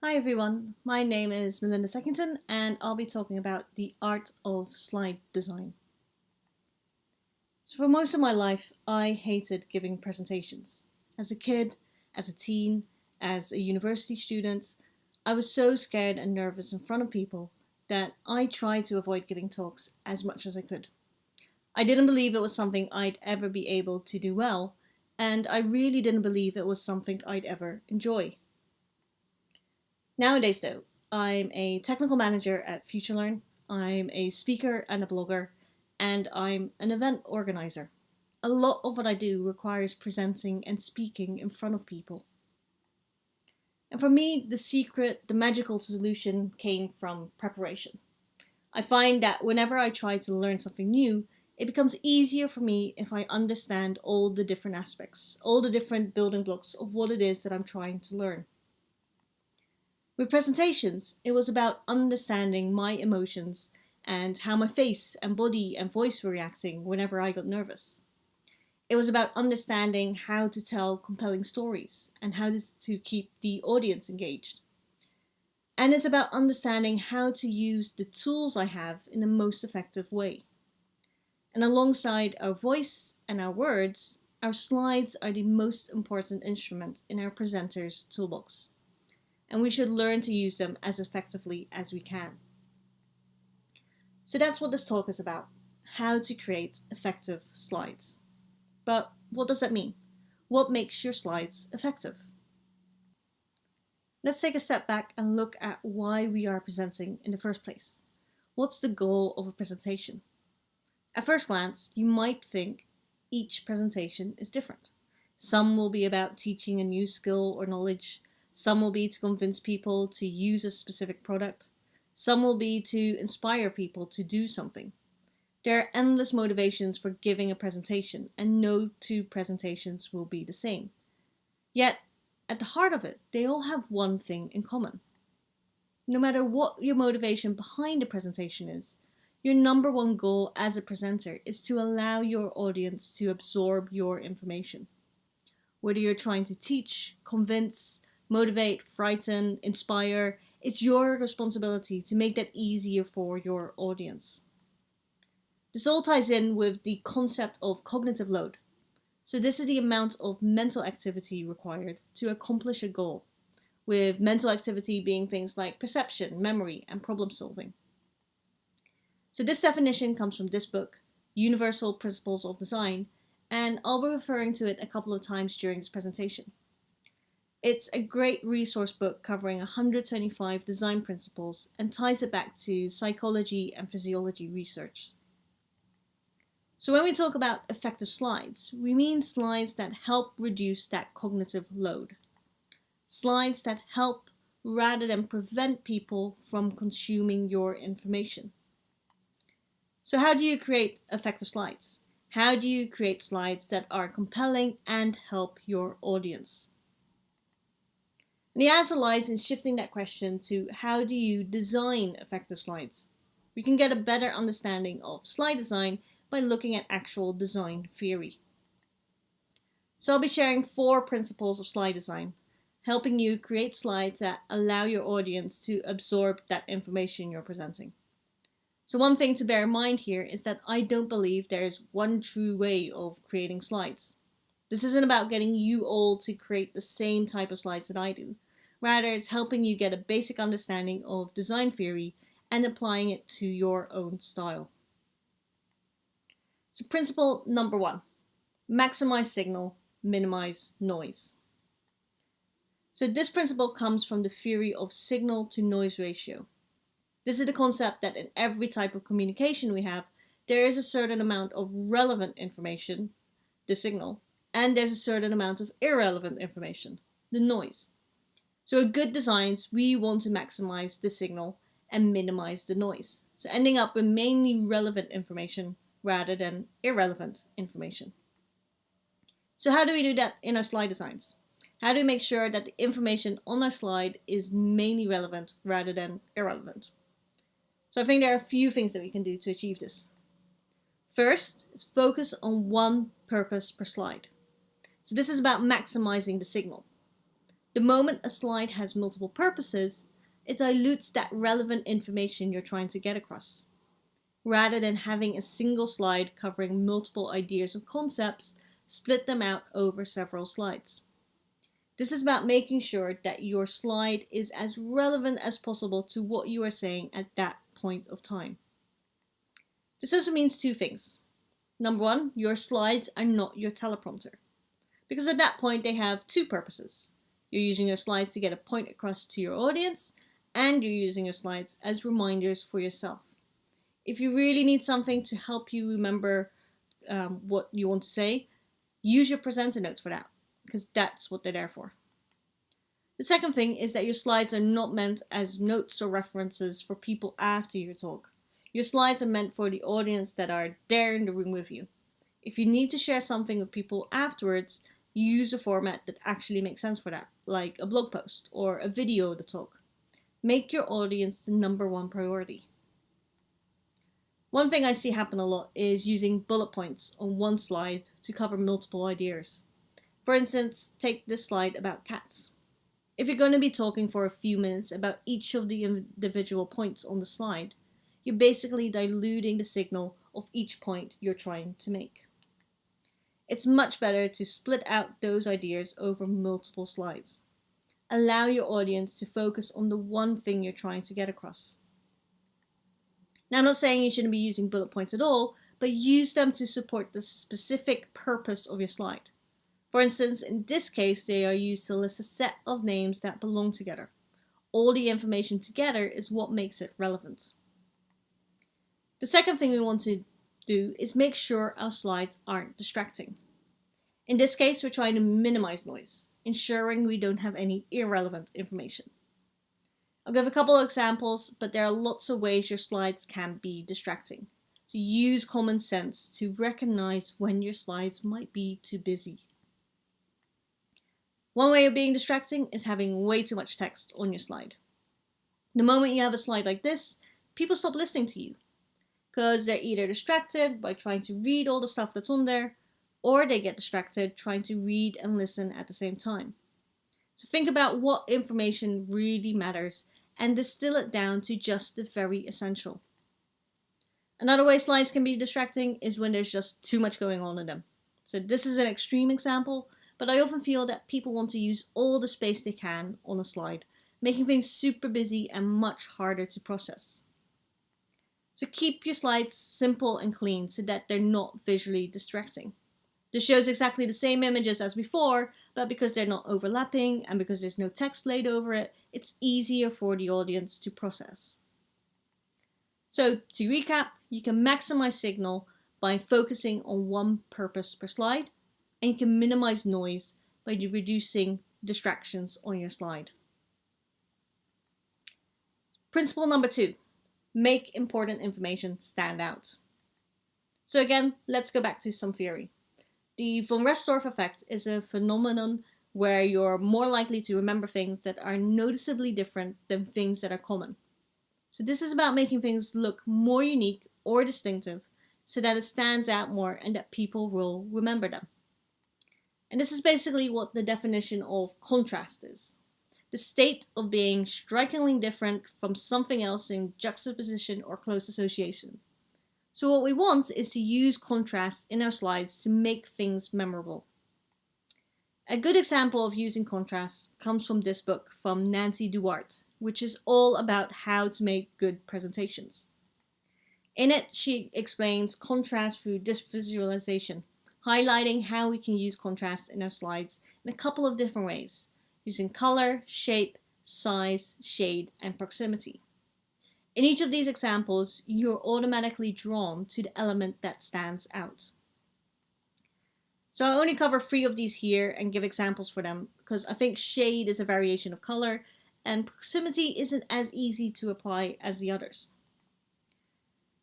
Hi everyone, my name is Melinda Seckington and I'll be talking about the art of slide design. So for most of my life, I hated giving presentations. As a kid, as a teen, as a university student, I was so scared and nervous in front of people that I tried to avoid giving talks as much as I could. I didn't believe it was something I'd ever be able to do well, and I really didn't believe it was something I'd ever enjoy. Nowadays, though, I'm a technical manager at FutureLearn, I'm a speaker and a blogger, and I'm an event organizer. A lot of what I do requires presenting and speaking in front of people. And for me, the secret, the magical solution came from preparation. I find that whenever I try to learn something new, it becomes easier for me if I understand all the different aspects, all the different building blocks of what it is that I'm trying to learn. With presentations, it was about understanding my emotions and how my face and body and voice were reacting whenever I got nervous. It was about understanding how to tell compelling stories and how to keep the audience engaged. And it's about understanding how to use the tools I have in the most effective way. And alongside our voice and our words, our slides are the most important instrument in our presenter's toolbox. And we should learn to use them as effectively as we can. So that's what this talk is about, how to create effective slides. But what does that mean? What makes your slides effective? Let's take a step back and look at why we are presenting in the first place. What's the goal of a presentation? At first glance, you might think each presentation is different. Some will be about teaching a new skill or knowledge. Some will be to convince people to use a specific product. Some will be to inspire people to do something. There are endless motivations for giving a presentation, and no two presentations will be the same. Yet, at the heart of it, they all have one thing in common. No matter what your motivation behind the presentation is, your number one goal as a presenter is to allow your audience to absorb your information. Whether you're trying to teach, convince, motivate, frighten, inspire, it's your responsibility to make that easier for your audience. This all ties in with the concept of cognitive load. So this is the amount of mental activity required to accomplish a goal, with mental activity being things like perception, memory, and problem solving. So this definition comes from this book, Universal Principles of Design, and I'll be referring to it a couple of times during this presentation. It's a great resource book covering 125 design principles and ties it back to psychology and physiology research. So when we talk about effective slides, we mean slides that help reduce that cognitive load. Slides that help rather than prevent people from consuming your information. So how do you create effective slides? How do you create slides that are compelling and help your audience? And the answer lies in shifting that question to how do you design effective slides? We can get a better understanding of slide design by looking at actual design theory. So I'll be sharing 4 principles of slide design, helping you create slides that allow your audience to absorb that information you're presenting. So one thing to bear in mind here is that I don't believe there is one true way of creating slides. This isn't about getting you all to create the same type of slides that I do. Rather, it's helping you get a basic understanding of design theory and applying it to your own style. So principle number 1, maximize signal, minimize noise. So this principle comes from the theory of signal to noise ratio. This is the concept that in every type of communication we have, there is a certain amount of relevant information, the signal, and there's a certain amount of irrelevant information, the noise. So in good designs, we want to maximize the signal and minimize the noise. So ending up with mainly relevant information rather than irrelevant information. So how do we do that in our slide designs? How do we make sure that the information on our slide is mainly relevant rather than irrelevant? So I think there are a few things that we can do to achieve this. First is focus on one purpose per slide. So this is about maximizing the signal. The moment a slide has multiple purposes, it dilutes that relevant information you're trying to get across. Rather than having a single slide covering multiple ideas or concepts, split them out over several slides. This is about making sure that your slide is as relevant as possible to what you are saying at that point of time. This also means two things. Number one, your slides are not your teleprompter, because at that point they have two purposes. You're using your slides to get a point across to your audience, and you're using your slides as reminders for yourself. If you really need something to help you remember what you want to say, use your presenter notes for that, because that's what they're there for. The second thing is that your slides are not meant as notes or references for people after your talk. Your slides are meant for the audience that are there in the room with you. If you need to share something with people afterwards, use a format that actually makes sense for that, like a blog post or a video of the talk. Make your audience the number one priority. One thing I see happen a lot is using bullet points on one slide to cover multiple ideas. For instance, take this slide about cats. If you're going to be talking for a few minutes about each of the individual points on the slide, you're basically diluting the signal of each point you're trying to make. It's much better to split out those ideas over multiple slides. Allow your audience to focus on the one thing you're trying to get across. Now, I'm not saying you shouldn't be using bullet points at all, but use them to support the specific purpose of your slide. For instance, in this case, they are used to list a set of names that belong together. All the information together is what makes it relevant. The second thing we want to do is make sure our slides aren't distracting. In this case, we're trying to minimize noise, ensuring we don't have any irrelevant information. I'll give a couple of examples, but there are lots of ways your slides can be distracting. So use common sense to recognize when your slides might be too busy. One way of being distracting is having way too much text on your slide. The moment you have a slide like this, people stop listening to you, because they're either distracted by trying to read all the stuff that's on there, or they get distracted trying to read and listen at the same time. So think about what information really matters and distill it down to just the very essential. Another way slides can be distracting is when there's just too much going on in them. So this is an extreme example, but I often feel that people want to use all the space they can on a slide, making things super busy and much harder to process. So keep your slides simple and clean so that they're not visually distracting. This shows exactly the same images as before, but because they're not overlapping and because there's no text laid over it, it's easier for the audience to process. So to recap, you can maximize signal by focusing on one purpose per slide, and you can minimize noise by reducing distractions on your slide. Principle number 2, make important information stand out. So again, let's go back to some theory. The von Restorff effect is a phenomenon where you're more likely to remember things that are noticeably different than things that are common. So this is about making things look more unique or distinctive so that it stands out more and that people will remember them. And this is basically what the definition of contrast is. The state of being strikingly different from something else in juxtaposition or close association. So what we want is to use contrast in our slides to make things memorable. A good example of using contrast comes from this book from Nancy Duarte, which is all about how to make good presentations. In it, she explains contrast through disc visualization, highlighting how we can use contrast in our slides in a couple of different ways, using color, shape, size, shade, and proximity. In each of these examples, you're automatically drawn to the element that stands out. So I only cover 3 of these here and give examples for them because I think shade is a variation of color and proximity isn't as easy to apply as the others.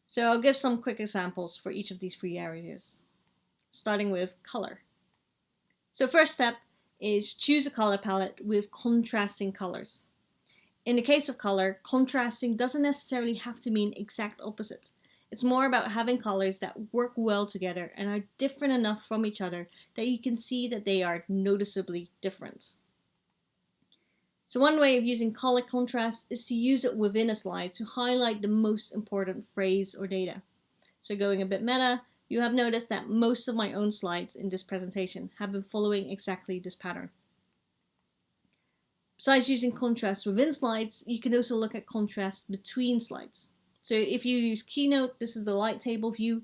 So I'll give some quick examples for each of these 3 areas, starting with color. So first step is choose a color palette with contrasting colors. In the case of color, contrasting doesn't necessarily have to mean exact opposite. It's more about having colors that work well together and are different enough from each other that you can see that they are noticeably different. So one way of using color contrast is to use it within a slide to highlight the most important phrase or data. So going a bit meta, you have noticed that most of my own slides in this presentation have been following exactly this pattern. Besides using contrast within slides, you can also look at contrast between slides. So if you use Keynote, this is the light table view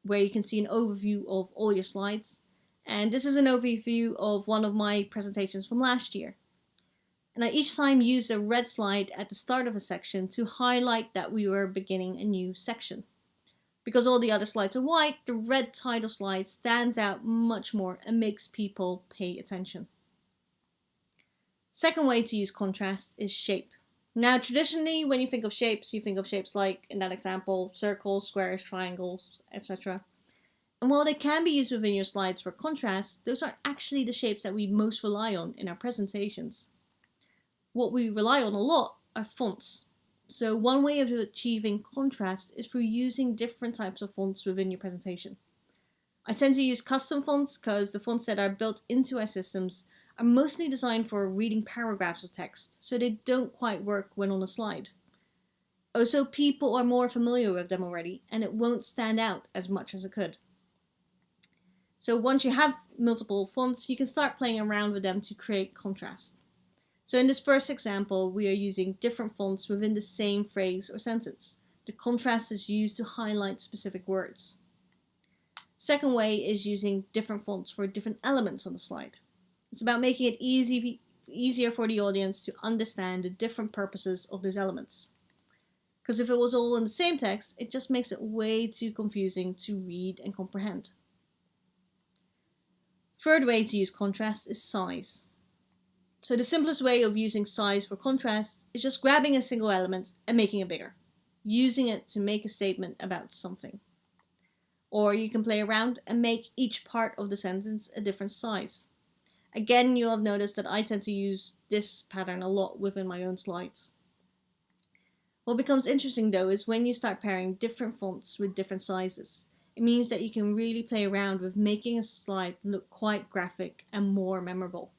where you can see an overview of all your slides. And this is an overview of one of my presentations from last year. And I each time use a red slide at the start of a section to highlight that we were beginning a new section. Because all the other slides are white, the red title slide stands out much more and makes people pay attention. Second way to use contrast is shape. Now, traditionally, when you think of shapes, you think of shapes like, in that example, circles, squares, triangles, etc. And while they can be used within your slides for contrast, those aren't actually the shapes that we most rely on in our presentations. What we rely on a lot are fonts. So one way of achieving contrast is through using different types of fonts within your presentation. I tend to use custom fonts because the fonts that are built into our systems are mostly designed for reading paragraphs of text, so they don't quite work when on a slide. Also, people are more familiar with them already, and it won't stand out as much as it could. So once you have multiple fonts, you can start playing around with them to create contrast. So in this first example, we are using different fonts within the same phrase or sentence. The contrast is used to highlight specific words. Second way is using different fonts for different elements on the slide. It's about making it easier for the audience to understand the different purposes of those elements. Because if it was all in the same text, it just makes it way too confusing to read and comprehend. Third way to use contrast is size. So the simplest way of using size for contrast is just grabbing a single element and making it bigger, using it to make a statement about something. Or you can play around and make each part of the sentence a different size. Again, you'll have noticed that I tend to use this pattern a lot within my own slides. What becomes interesting though is when you start pairing different fonts with different sizes. It means that you can really play around with making a slide look quite graphic and more memorable.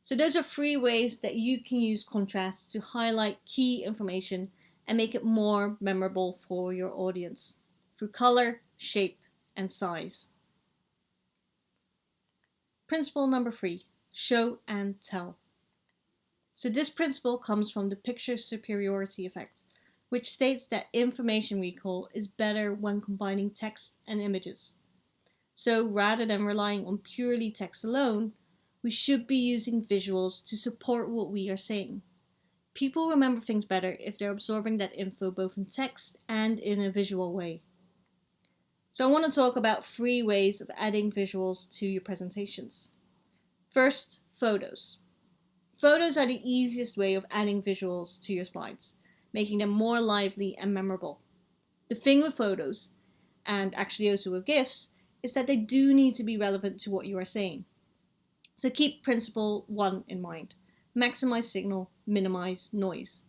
So those are 3 ways that you can use contrast to highlight key information and make it more memorable for your audience through color, shape, and size. Principle number 3, show and tell. So this principle comes from the picture superiority effect, which states that information recall is better when combining text and images. So rather than relying on purely text alone, we should be using visuals to support what we are saying. People remember things better if they're absorbing that info both in text and in a visual way. So I want to talk about 3 ways of adding visuals to your presentations. First, photos. Photos are the easiest way of adding visuals to your slides, making them more lively and memorable. The thing with photos, and actually also with GIFs, is that they do need to be relevant to what you are saying. So keep principle 1 in mind. Maximize signal, minimize noise.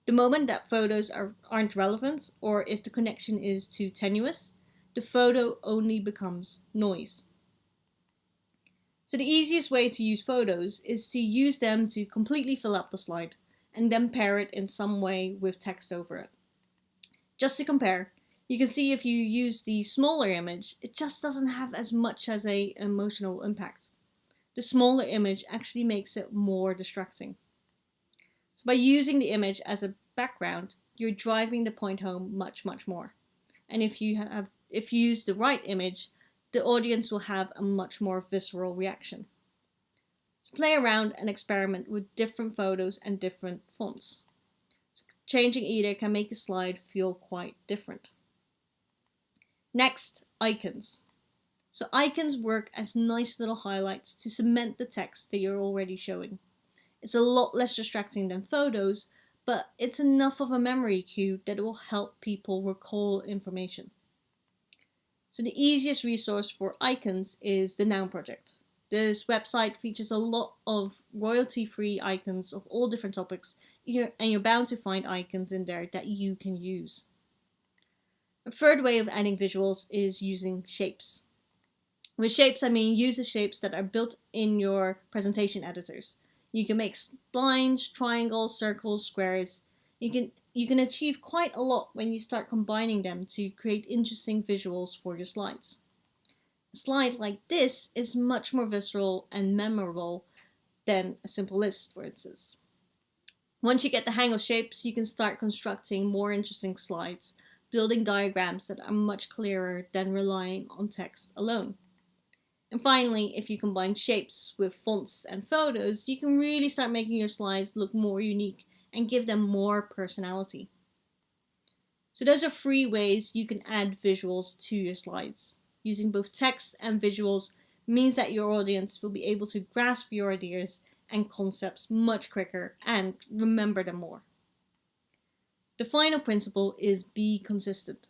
The moment that photos aren't relevant, or if the connection is too tenuous, the photo only becomes noise. So the easiest way to use photos is to use them to completely fill up the slide, and then pair it in some way with text over it. Just to compare, you can see if you use the smaller image, it just doesn't have as much as an emotional impact. The smaller image actually makes it more distracting. So by using the image as a background, you're driving the point home much more. And if you use the right image, the audience will have a much more visceral reaction. So play around and experiment with different photos and different fonts. So changing either can make the slide feel quite different. Next, icons. So icons work as nice little highlights to cement the text that you're already showing. It's a lot less distracting than photos, but it's enough of a memory cue that it will help people recall information. So the easiest resource for icons is the Noun Project. This website features a lot of royalty-free icons of all different topics, and you're bound to find icons in there that you can use. A third way of adding visuals is using shapes. With shapes, I mean use the shapes that are built in your presentation editors. You can make lines, triangles, circles, squares. You can achieve quite a lot when you start combining them to create interesting visuals for your slides. A slide like this is much more visceral and memorable than a simple list, for instance. Once you get the hang of shapes, you can start constructing more interesting slides, building diagrams that are much clearer than relying on text alone. And finally, if you combine shapes with fonts and photos, you can really start making your slides look more unique and give them more personality. So those are 3 ways you can add visuals to your slides. Using both text and visuals means that your audience will be able to grasp your ideas and concepts much quicker and remember them more. The final principle is be consistent.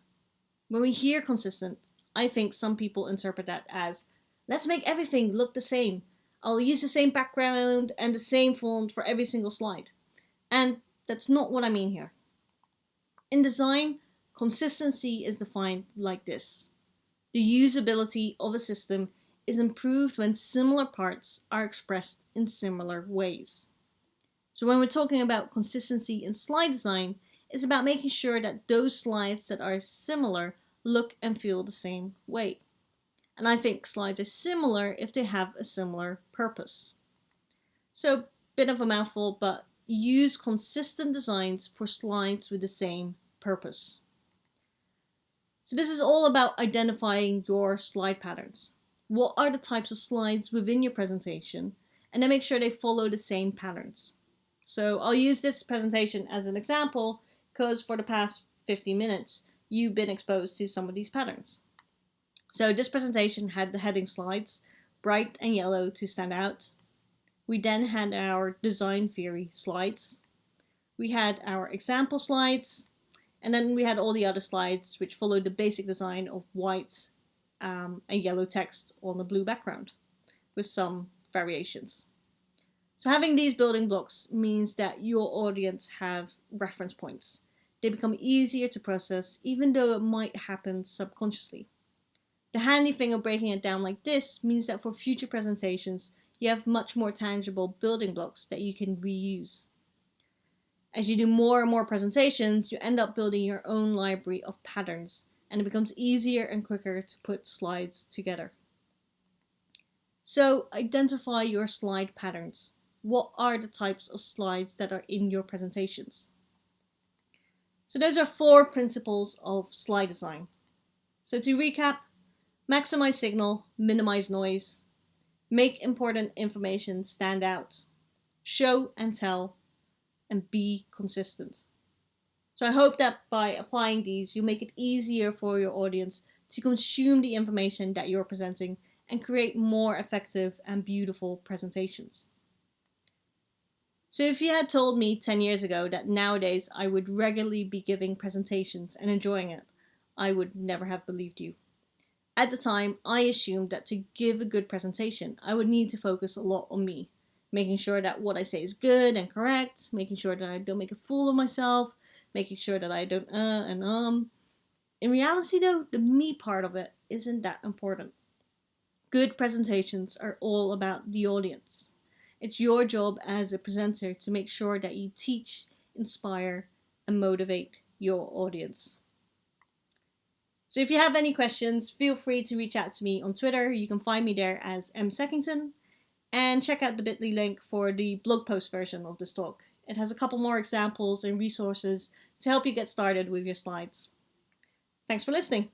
When we hear consistent, I think some people interpret that as, let's make everything look the same. I'll use the same background and the same font for every single slide. And that's not what I mean here. In design, consistency is defined like this. The usability of a system is improved when similar parts are expressed in similar ways. So when we're talking about consistency in slide design, it's about making sure that those slides that are similar look and feel the same way. And I think slides are similar if they have a similar purpose. So, bit of a mouthful, but use consistent designs for slides with the same purpose. So this is all about identifying your slide patterns. What are the types of slides within your presentation? And then make sure they follow the same patterns. So I'll use this presentation as an example because for the past 50 minutes, you've been exposed to some of these patterns. So this presentation had the heading slides, bright and yellow to stand out. We then had our design theory slides. We had our example slides. And then we had all the other slides which followed the basic design of white and yellow text on a blue background with some variations. So having these building blocks means that your audience have reference points. They become easier to process even though it might happen subconsciously. The handy thing of breaking it down like this means that for future presentations you have much more tangible building blocks that you can reuse. As you do more and more presentations, you end up building your own library of patterns, and it becomes easier and quicker to put slides together. So identify your slide patterns. What are the types of slides that are in your presentations? So those are 4 principles of slide design. So to recap, maximize signal, minimize noise, make important information stand out, show and tell, and be consistent. So I hope that by applying these, you make it easier for your audience to consume the information that you're presenting and create more effective and beautiful presentations. So if you had told me 10 years ago that nowadays I would regularly be giving presentations and enjoying it, I would never have believed you. At the time, I assumed that to give a good presentation, I would need to focus a lot on me, making sure that what I say is good and correct, making sure that I don't make a fool of myself, making sure that I don't and. In reality though, the me part of it isn't that important. Good presentations are all about the audience. It's your job as a presenter to make sure that you teach, inspire, and motivate your audience. So if you have any questions, feel free to reach out to me on Twitter. You can find me there as mseckington. And check out the bit.ly link for the blog post version of this talk. It has a couple more examples and resources to help you get started with your slides. Thanks for listening.